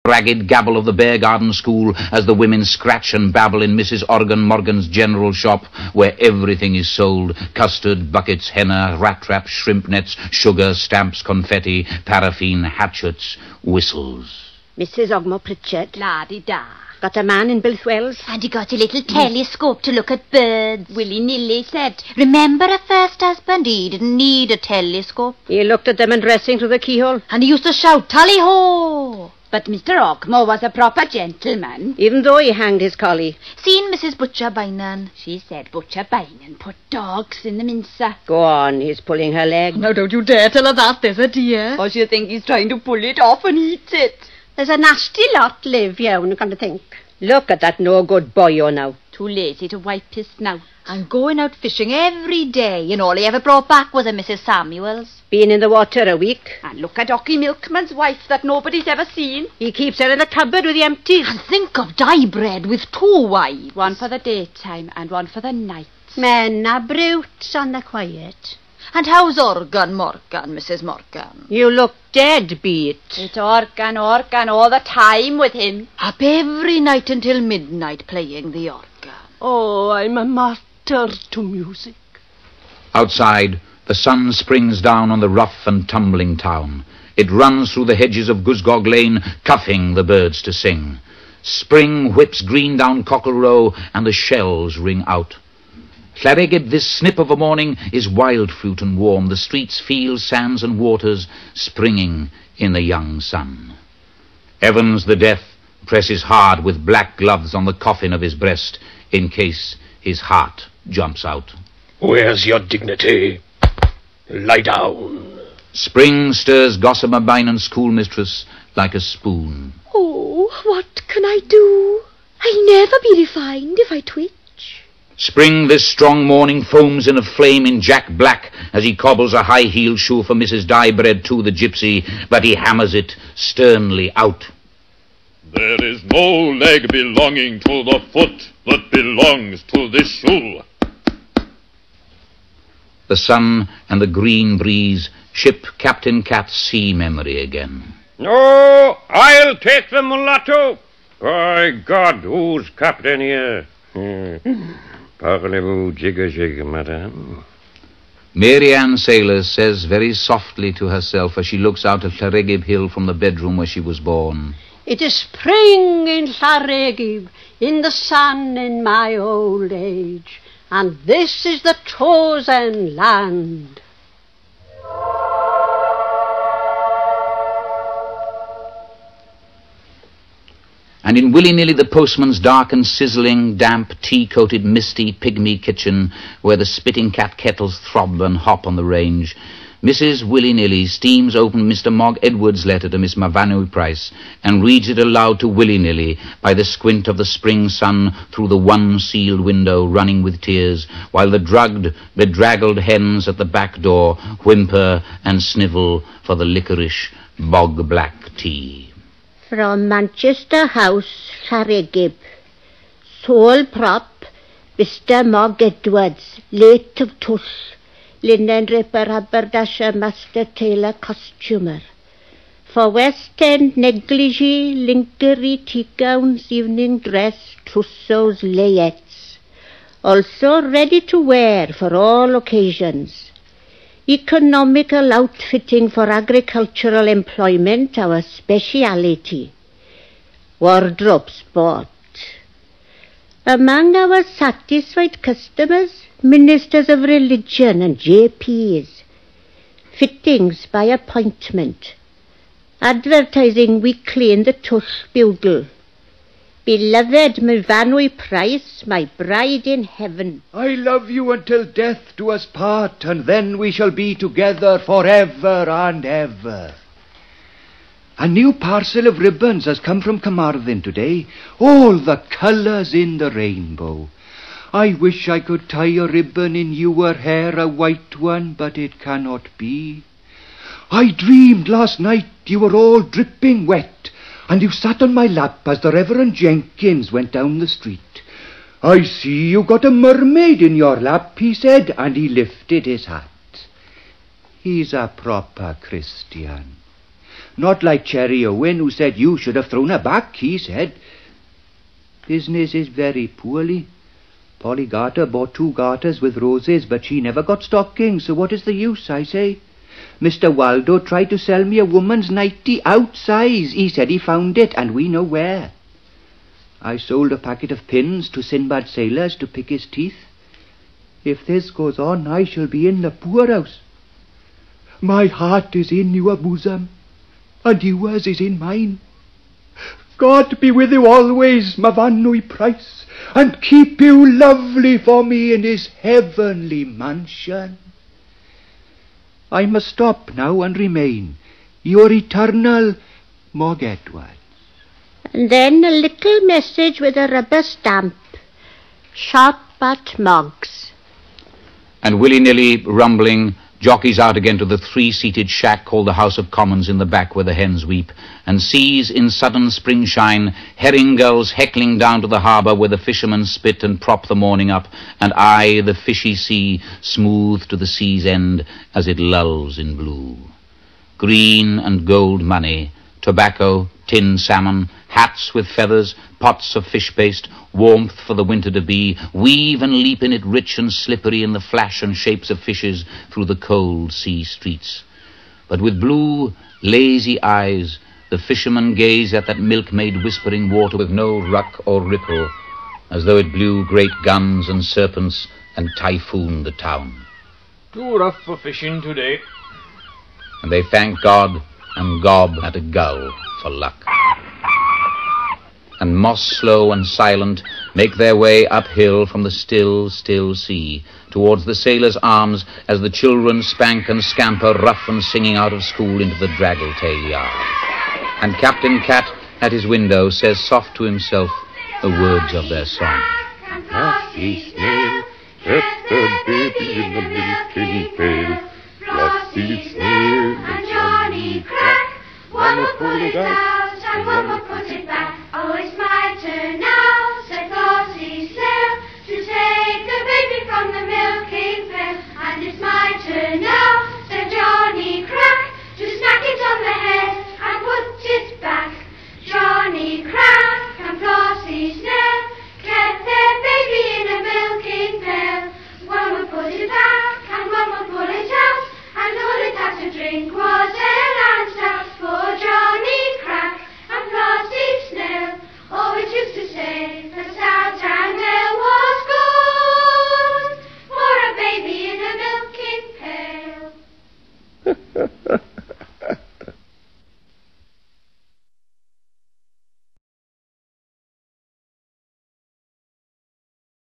ragged gabble of the Bear Garden School as the women scratch and babble in Mrs. Organ Morgan's general shop, where everything is sold: custard, buckets, henna, rat traps, shrimp nets, sugar, stamps, confetti, paraffin, hatchets, whistles. Mrs. Ogmore Pritchard. La-di-da. Got a man in Bilthwells. And he got a little telescope to look at birds. Willy-nilly said, remember her first husband? He didn't need a telescope. He looked at them undressing through the keyhole. And he used to shout, tally-ho! But Mr. Ogmore was a proper gentleman. Even though he hanged his collie. Seen Mrs. Butcher Bynan? She said Butcher Bynan put dogs in the mincer. Go on, he's pulling her leg. Now don't you dare tell her that, there's a dear. Or she'll think he's trying to pull it off and eat it. There's a nasty lot live here when you come to think. Look at that no-good boyo now. Too lazy to wipe his snout. And going out fishing every day, and all he ever brought back was a Mrs. Samuels. Been in the water a week. And look at Ocky Milkman's wife that nobody's ever seen. He keeps her in the cupboard with the empties. And think of dye bread with 2 wives. One for the daytime and one for the night. Men are brutes on the quiet. And how's Organ Morgan, Mrs. Morgan? You look dead beat. It's Organ all the time with him. Up every night until midnight playing the organ. Oh, I'm a martyr to music. Outside, the sun springs down on the rough and tumbling town. It runs through the hedges of Gusgog Lane, cuffing the birds to sing. Spring whips green down Cockle Row, and the shells ring out. Llaregib, this snip of a morning, is wild fruit and warm, the streets, fields, sands and waters springing in the young sun. Evans the Deaf presses hard with black gloves on the coffin of his breast, in case his heart jumps out. Where's your dignity? Lie down. Spring stirs Gossamer Bynan's schoolmistress like a spoon. Oh, what can I do? I'll never be refined if I twitch. Spring this strong morning foams in a flame in Jack Black as he cobbles a high-heeled shoe for Mrs. Dyebread to the gypsy, but he hammers it sternly out. There is no leg belonging to the foot that belongs to this shoe. The sun and the green breeze ship Captain Cat's sea memory again. No, I'll take the mulatto. By God, who's captain here? Parlez-vous jigger, madame? Mary Ann Sailor says very softly to herself as she looks out at Llaregib Hill from the bedroom where she was born. It is spring in Llaregib, in the sun in my old age, and this is the chosen land. And in Willy-nilly the postman's dark and sizzling, damp, tea-coated, misty, pygmy kitchen, where the spitting cat kettles throb and hop on the range, Mrs. Willy-nilly steams open Mr. Mog Edwards' letter to Miss Mavanui Price and reads it aloud to Willy-nilly by the squint of the spring sun through the one sealed window running with tears, while the drugged, bedraggled hens at the back door whimper and snivel for the licorice bog-black tea. From Manchester House, Llaregib. Sole prop, Mr. Mog Edwards, late of Tull. Linen ripper, haberdasher, master tailor, costumer. For West End negligee, lingerie, tea gowns, evening dress, trousseaux, layettes. Also ready to wear for all occasions. Economical outfitting for agricultural employment, our speciality. Wardrobes bought. Among our satisfied customers, ministers of religion and JPs. Fittings by appointment. Advertising weekly in the Tush Bugle. Beloved Mavanui Price, my bride in heaven. I love you until death do us part, and then we shall be together forever and ever. A new parcel of ribbons has come from Carmarthen today. All the colours in the rainbow. I wish I could tie a ribbon in your hair, a white one, but it cannot be. I dreamed last night you were all dripping wet, and you sat on my lap as the Reverend Jenkins went down the street. I see you got a mermaid in your lap, he said, and he lifted his hat. He's a proper Christian. Not like Cherry Owen, who said you should have thrown her back, he said. Business is very poorly. Polly Garter bought 2 garters with roses, but she never got stockings, so what is the use, I say? Mr. Waldo tried to sell me a woman's nightie outsize. He said he found it, and we know where. I sold a packet of pins to Sinbad Sailors to pick his teeth. If this goes on, I shall be in the poorhouse. My heart is in your bosom, and yours is in mine. God be with you always, Mavanui Price, and keep you lovely for me in his heavenly mansion. I must stop now and remain your eternal Morg Edwards. And then a little message with a rubber stamp. Shop at Moggs. And willy-nilly, rumbling, jockeys out again to the 3-seated shack called the House of Commons in the back where the hens weep, and sees in sudden spring shine herring gulls heckling down to the harbour where the fishermen spit and prop the morning up, and eye the fishy sea smooth to the sea's end as it lulls in blue. Green and gold money, tobacco, tin salmon, hats with feathers, pots of fish paste, warmth for the winter to be, weave and leap in it rich and slippery in the flash and shapes of fishes through the cold sea streets. But with blue, lazy eyes, the fishermen gaze at that milkmaid whispering water with no ruck or ripple, as though it blew great guns and serpents and typhooned the town. Too rough for fishing today. And they thank God and gob at a gull for luck. And moss slow and silent make their way uphill from the still, still sea towards the sailors' arms as the children spank and scamper rough and singing out of school into the draggle-tail yard. And Captain Cat at his window says soft to himself the words of their song. Flossie snail, get the baby in the milking pail. Flossie snail and Johnny Crack wanna pull it out